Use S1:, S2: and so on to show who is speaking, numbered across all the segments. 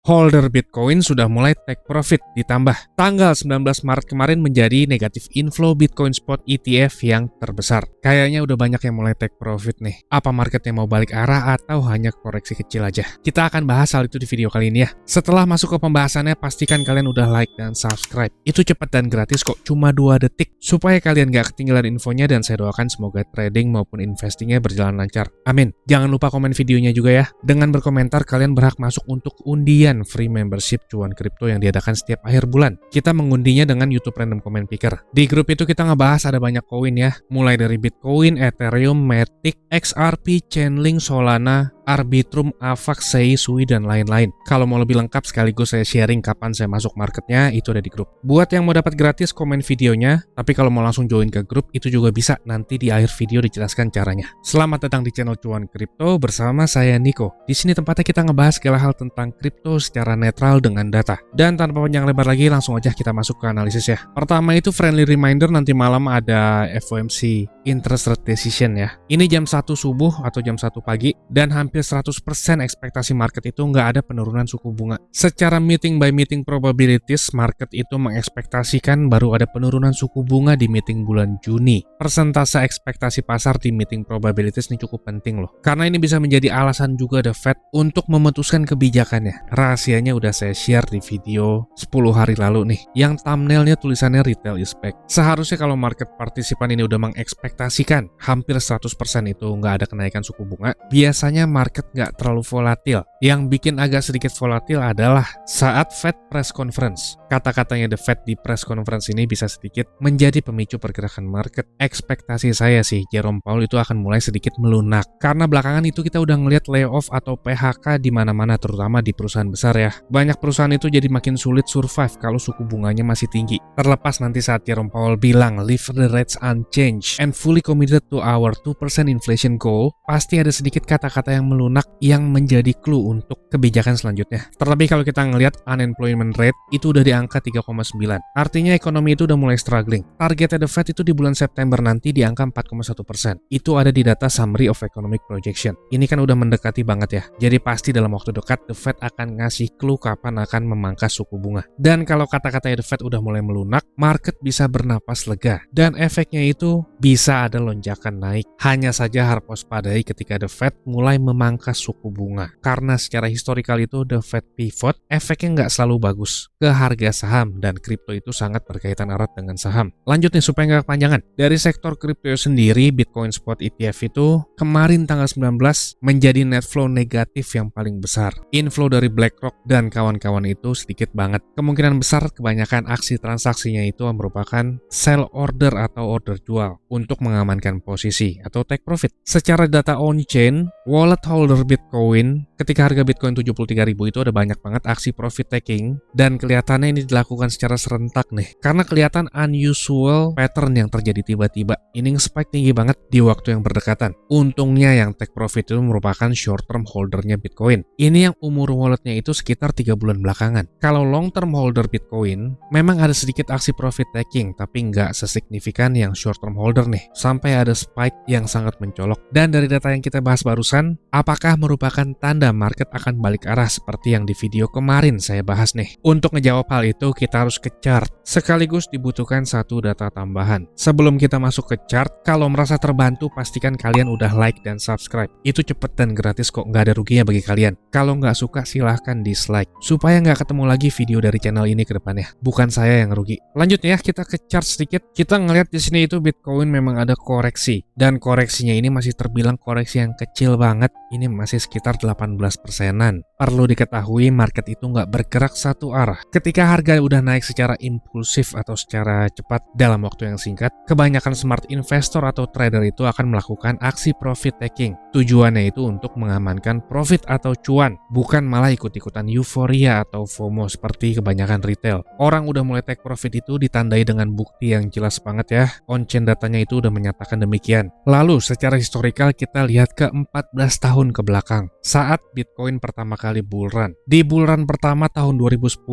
S1: Holder Bitcoin sudah mulai take profit, ditambah tanggal 19 Maret kemarin menjadi negatif inflow Bitcoin Spot ETF yang terbesar. Kayaknya udah banyak yang mulai take profit nih. Apa marketnya mau balik arah atau hanya koreksi kecil aja? Kita akan bahas hal itu di video kali ini ya. Setelah masuk ke pembahasannya, pastikan kalian udah like dan subscribe. Itu cepat dan gratis kok, cuma 2 detik. Supaya kalian gak ketinggalan infonya dan saya doakan semoga trading maupun investingnya berjalan lancar. Amin. Jangan lupa komen videonya juga ya. Dengan berkomentar, kalian berhak masuk untuk undian free membership cuan kripto yang diadakan setiap akhir bulan. Kita mengundinya dengan YouTube Random Comment Picker. Di grup itu kita ngebahas ada banyak koin ya, mulai dari Bitcoin, Ethereum, Matic, XRP, Chainlink, Solana, Arbitrum, Avax, Sei, Sui, dan lain-lain. Kalau mau lebih lengkap sekaligus saya sharing kapan saya masuk marketnya, itu ada di grup. Buat yang mau dapat gratis, komen videonya, tapi kalau mau langsung join ke grup, itu juga bisa. Nanti di akhir video dijelaskan caranya. Selamat datang di channel Cuan Kripto bersama saya Niko. Di sini tempatnya kita ngebahas segala hal tentang kripto secara netral dengan data. Dan tanpa panjang lebar lagi, langsung aja kita masuk ke analisis ya. Pertama itu friendly reminder, nanti malam ada FOMC interest rate decision ya. Ini jam 1 subuh atau jam 1 pagi, dan hampir 100% ekspektasi market itu nggak ada penurunan suku bunga. Secara meeting by meeting probabilities, market itu mengekspektasikan baru ada penurunan suku bunga di meeting bulan Juni. Persentase ekspektasi pasar di meeting probabilities ini cukup penting loh. Karena ini bisa menjadi alasan juga The Fed untuk memutuskan kebijakannya. Rahasianya udah saya share di video 10 hari lalu nih, yang thumbnailnya tulisannya retail is back. Seharusnya kalau market partisipan ini udah mengekspektasikan hampir 100% itu nggak ada kenaikan suku bunga, biasanya market nggak terlalu volatil. Yang bikin agak sedikit volatil adalah saat Fed press conference. Kata-katanya The Fed di press conference ini bisa sedikit menjadi pemicu pergerakan market. Ekspektasi saya sih Jerome Powell itu akan mulai sedikit melunak. Karena belakangan itu kita udah ngelihat layoff atau PHK di mana-mana, terutama di perusahaan besar ya. Banyak perusahaan itu jadi makin sulit survive kalau suku bunganya masih tinggi. Terlepas nanti saat Jerome Powell bilang leave the rates unchanged and fully committed to our 2% inflation goal, pasti ada sedikit kata-kata yang melunak yang menjadi clue untuk kebijakan selanjutnya. Terlebih kalau kita ngelihat unemployment rate itu udah di angka 3,9. Artinya ekonomi itu udah mulai struggling. Targetnya The Fed itu di bulan September nanti di angka 4,1%. Itu ada di data Summary of Economic Projection. Ini kan udah mendekati banget ya. Jadi pasti dalam waktu dekat The Fed akan ngasih clue kapan akan memangkas suku bunga. Dan kalau kata-kata The Fed udah mulai melunak, market bisa bernapas lega. Dan efeknya itu bisa ada lonjakan naik. Hanya saja harus waspadai ketika The Fed mulai memangkas suku bunga. Karena secara historikal itu The Fed pivot, efeknya nggak selalu bagus ke harga saham, dan kripto itu sangat berkaitan erat dengan saham. Lanjut nih supaya nggak kepanjangan. Dari sektor kripto sendiri, Bitcoin Spot ETF itu kemarin tanggal 19 menjadi net flow negatif yang paling besar. Inflow dari BlackRock dan kawan-kawan itu sedikit banget. Kemungkinan besar kebanyakan aksi transaksinya itu merupakan sell order atau order jual untuk mengamankan posisi atau take profit. Secara data on-chain, wallet holder Bitcoin, ketika harga Bitcoin 73.000 itu ada banyak banget aksi profit taking, dan kelihatannya ini dilakukan secara serentak nih. Karena kelihatan unusual pattern yang terjadi tiba-tiba. Ini spike tinggi banget di waktu yang berdekatan. Untungnya yang take profit itu merupakan short term holdernya Bitcoin. Ini yang umur walletnya itu sekitar 3 bulan belakangan. Kalau long term holder Bitcoin, memang ada sedikit aksi profit taking, tapi nggak sesignifikan yang short term holder nih. Sampai ada spike yang sangat mencolok. Dan dari data yang kita bahas barusan, apakah merupakan tanda market akan balik arah seperti yang di video kemarin saya bahas nih? Untuk ngejawab hal itu, kita harus ke chart. Sekaligus dibutuhkan satu data tambahan. Sebelum kita masuk ke chart, kalau merasa terbantu, pastikan kalian udah like dan subscribe. Itu cepet dan gratis kok, nggak ada ruginya bagi kalian. Kalau nggak suka, silahkan dislike. Supaya nggak ketemu lagi video dari channel ini ke depannya. Bukan saya yang rugi. Lanjut ya, kita ke chart sedikit. Kita ngeliat di sini itu Bitcoin memang ada koreksi. Dan koreksinya ini masih terbilang koreksi yang kecil banget. Ini masih sekitar 18%-an. Perlu diketahui market itu nggak bergerak satu arah. Ketika harga udah naik secara impulsif atau secara cepat dalam waktu yang singkat, kebanyakan smart investor atau trader itu akan melakukan aksi profit taking. Tujuannya itu untuk mengamankan profit atau cuan, bukan malah ikut-ikutan euforia atau FOMO seperti kebanyakan retail. Orang udah mulai take profit itu ditandai dengan bukti yang jelas banget ya. On-chain datanya itu udah menyatakan demikian. Lalu secara historikal kita lihat ke 14 tahun ke belakang, saat Bitcoin pertama kali bull run. Di bull run pertama tahun 2010,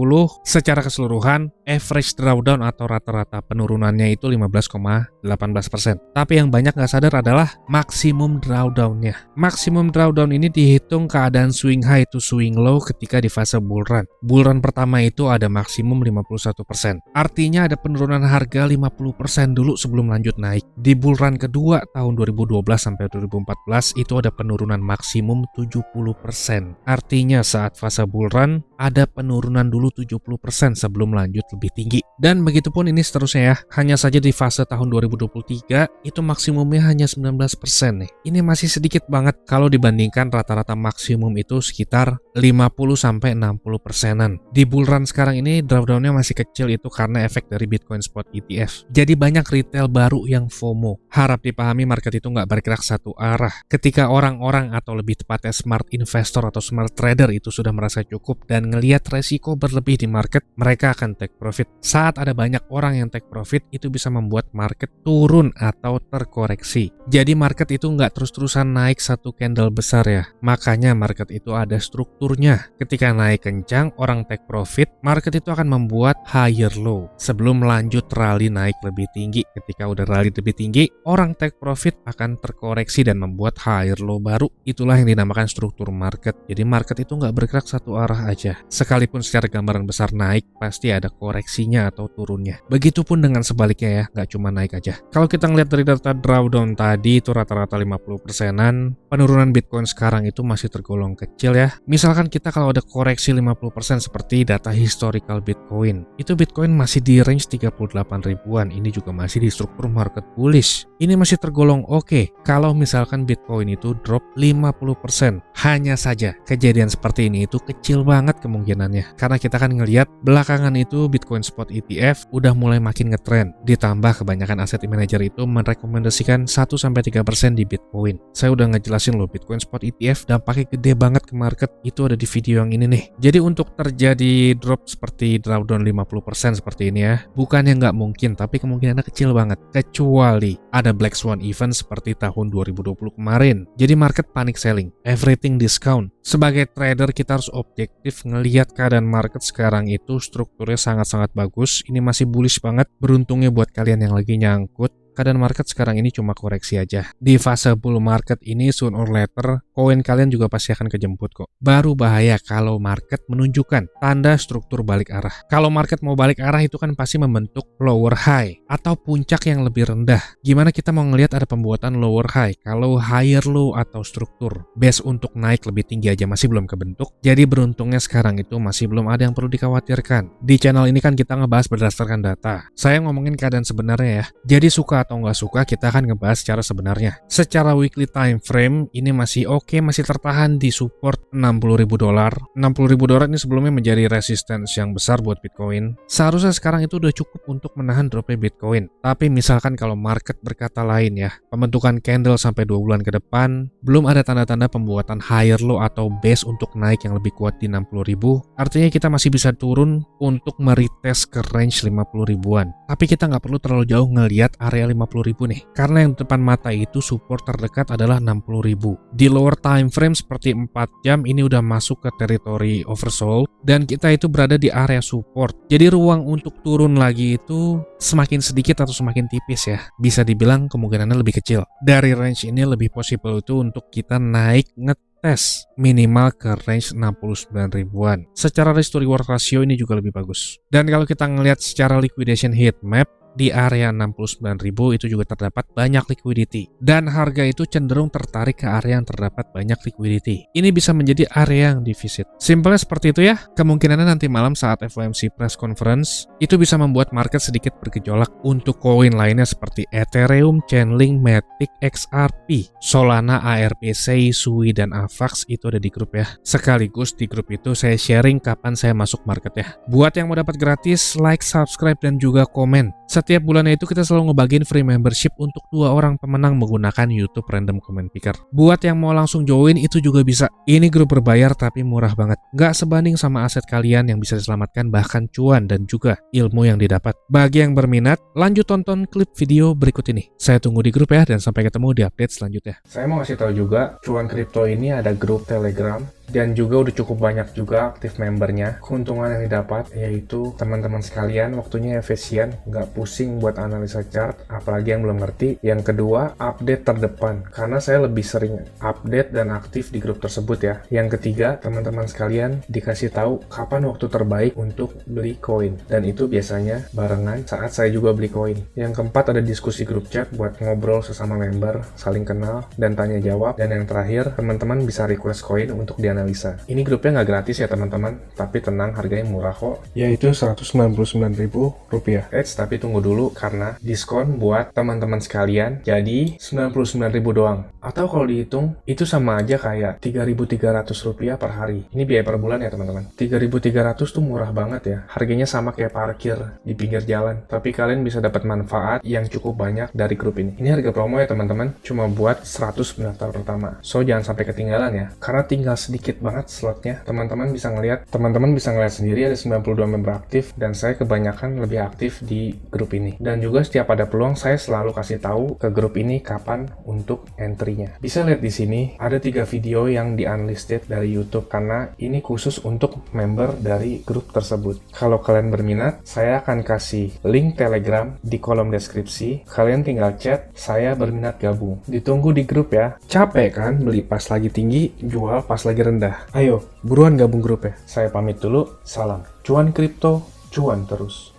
S1: secara keseluruhan, average drawdown atau rata-rata penurunannya itu 15,8%. 18%. Tapi yang banyak nggak sadar adalah maksimum drawdown-nya. Maksimum drawdown ini dihitung keadaan swing high to swing low ketika di fase bull run. Bull run pertama itu ada maksimum 51%. Artinya ada penurunan harga 50% dulu sebelum lanjut naik. Di bull run kedua tahun 2012 sampai 2014 itu ada penurunan maksimum 70%. Artinya saat fase bull run ada penurunan dulu 70% sebelum lanjut lebih tinggi. Dan begitupun ini seterusnya ya. Hanya saja di fase tahun 2023 itu maksimumnya hanya 19% nih. Ini masih sedikit banget kalau dibandingkan rata-rata maksimum itu sekitar 50-60%an. Di bull run sekarang ini drawdown-nya masih kecil, itu karena efek dari Bitcoin Spot ETF. Jadi banyak retail baru yang FOMO. Harap dipahami market itu nggak bergerak satu arah. Ketika orang-orang atau lebih tepatnya smart investor atau smart trader itu sudah merasa cukup dan ngelihat resiko berlebih di market, mereka akan take profit. Saat ada banyak orang yang take profit, itu bisa membuat market turun atau terkoreksi. Jadi market itu nggak terus-terusan naik satu candle besar ya. Makanya market itu ada strukturnya. Ketika naik kencang, orang take profit, market itu akan membuat higher low sebelum lanjut rally naik lebih tinggi. Ketika udah rally lebih tinggi, orang take profit akan terkoreksi dan membuat higher low baru. Itulah yang dinamakan struktur market. Jadi market itu nggak bergerak satu arah aja. Sekalipun secara gambaran besar naik, pasti ada koreksinya atau turunnya. Begitupun dengan sebaliknya ya, nggak cuma naik aja. Kalau kita ngeliat dari data drawdown tadi itu rata-rata 50%-an, penurunan Bitcoin sekarang itu masih tergolong kecil ya. Misalkan kita kalau ada koreksi 50% seperti data historical Bitcoin, itu Bitcoin masih di range 38 ribuan. Ini juga masih di struktur market bullish. Ini masih tergolong oke. Kalau misalkan Bitcoin itu drop 50%. Hanya saja kejadian seperti ini itu kecil banget kemungkinannya. Karena kita kan ngelihat belakangan itu Bitcoin Spot ETF udah mulai makin ngetrend. Ditambah kebanyakan aset manager itu merekomendasikan 1-3% di Bitcoin. Saya udah ngejelasin loh, Bitcoin Spot ETF dampaknya gede banget ke market. Itu ada di video yang ini nih. Jadi untuk terjadi drop seperti drawdown 50% seperti ini ya, bukannya nggak mungkin, tapi kemungkinannya kecil banget. Kecuali ada Black Swan event seperti tahun 2020 kemarin. Jadi market panic selling, everything discount. Sebagai trader kita harus objektif ngelihat keadaan market sekarang itu strukturnya sangat-sangat bagus. Ini masih bullish banget. Beruntungnya buat kalian yang lagi nyangkut, keadaan market sekarang ini cuma koreksi aja. Di fase bull market ini soon or later, koin kalian juga pasti akan kejemput kok. Baru bahaya kalau market menunjukkan tanda struktur balik arah. Kalau market mau balik arah itu kan pasti membentuk lower high atau puncak yang lebih rendah. Gimana kita mau ngelihat ada pembuatan lower high kalau higher low atau struktur base untuk naik lebih tinggi aja masih belum kebentuk? Jadi beruntungnya sekarang itu masih belum ada yang perlu dikhawatirkan. Di channel ini kan kita ngebahas berdasarkan data. Saya ngomongin keadaan sebenarnya ya. Jadi suka atau nggak suka, kita akan ngebahas secara sebenarnya. Secara weekly time frame ini masih oke, masih tertahan di support $60.000. $60.000 ini sebelumnya menjadi resistance yang besar buat Bitcoin. Seharusnya sekarang itu udah cukup untuk menahan dropnya Bitcoin. Tapi misalkan kalau market berkata lain ya, pembentukan candle sampai 2 bulan ke depan, belum ada tanda-tanda pembuatan higher low atau base untuk naik yang lebih kuat di 60.000, artinya kita masih bisa turun untuk meretest ke range 50 ribuan. Tapi kita nggak perlu terlalu jauh ngelihat area 50.000 nih, karena yang depan mata itu support terdekat adalah 60.000. Di lower time frame seperti 4 jam ini udah masuk ke teritori oversold dan kita itu berada di area support. Jadi ruang untuk turun lagi itu semakin sedikit atau semakin tipis ya. Bisa dibilang kemungkinannya lebih kecil. Dari range ini lebih possible itu untuk kita naik tes minimal ke range 69 ribuan. Secara risk to reward ratio ini juga lebih bagus. Dan kalau kita ngelihat secara liquidation heat map, di area 69.000 itu juga terdapat banyak liquidity. Dan harga itu cenderung tertarik ke area yang terdapat banyak liquidity. Ini bisa menjadi area yang divisit. Simpelnya seperti itu ya. Kemungkinannya nanti malam saat FOMC press conference, itu bisa membuat market sedikit bergejolak. Untuk koin lainnya seperti Ethereum, Chainlink, Matic, XRP, Solana, ARPC, Sui, dan Avax itu ada di grup ya. Sekaligus di grup itu saya sharing kapan saya masuk market ya. Buat yang mau dapat gratis, like, subscribe, dan juga komen. Setiap bulannya itu kita selalu ngebagiin free membership untuk 2 orang pemenang menggunakan YouTube Random Comment Picker. Buat yang mau langsung join itu juga bisa. Ini grup berbayar tapi murah banget. Nggak sebanding sama aset kalian yang bisa diselamatkan, bahkan cuan dan juga ilmu yang didapat. Bagi yang berminat, lanjut tonton klip video berikut ini. Saya tunggu di grup ya, dan sampai ketemu di update selanjutnya. Saya mau kasih tahu juga, cuan kripto ini ada grup Telegram dan juga udah cukup banyak juga aktif membernya. Keuntungan yang didapat yaitu teman-teman sekalian waktunya efisien, nggak pusing buat analisa chart, apalagi yang belum ngerti. Yang kedua, update terdepan, karena saya lebih sering update dan aktif di grup tersebut ya. Yang ketiga, teman-teman sekalian dikasih tahu kapan waktu terbaik untuk beli koin, dan itu biasanya barengan saat saya juga beli koin. Yang keempat, ada diskusi grup chat buat ngobrol sesama member, saling kenal, dan tanya jawab. Dan yang terakhir, teman-teman bisa request koin untuk dianalisa. Ini grupnya nggak gratis ya teman-teman, tapi tenang, harganya murah kok, yaitu Rp199.000. Tapi tunggu dulu, karena diskon buat teman-teman sekalian jadi Rp99.000 doang. Atau kalau dihitung, itu sama aja kayak Rp3.300 per hari. Ini biaya per bulan ya teman-teman. Rp3.300 tuh murah banget ya. Harganya sama kayak parkir di pinggir jalan. Tapi kalian bisa dapat manfaat yang cukup banyak dari grup ini. Ini harga promo ya teman-teman, cuma buat 100 pendaftar pertama. So jangan sampai ketinggalan ya, karena tinggal sedikit banget slotnya. Teman-teman bisa ngeliat sendiri ada 92 member aktif, dan saya kebanyakan lebih aktif di grup ini. Dan juga setiap ada peluang, saya selalu kasih tahu ke grup ini kapan untuk entry-nya. Bisa lihat di sini ada 3 video yang di unlisted dari YouTube, karena ini khusus untuk member dari grup tersebut. Kalau kalian berminat, saya akan kasih link Telegram di kolom deskripsi. Kalian tinggal chat, saya berminat gabung. Ditunggu di grup ya. Capek kan beli pas lagi tinggi, jual pas lagi rendah? Ayo, buruan gabung grup ya. Saya pamit dulu, salam. Cuan kripto, cuan terus.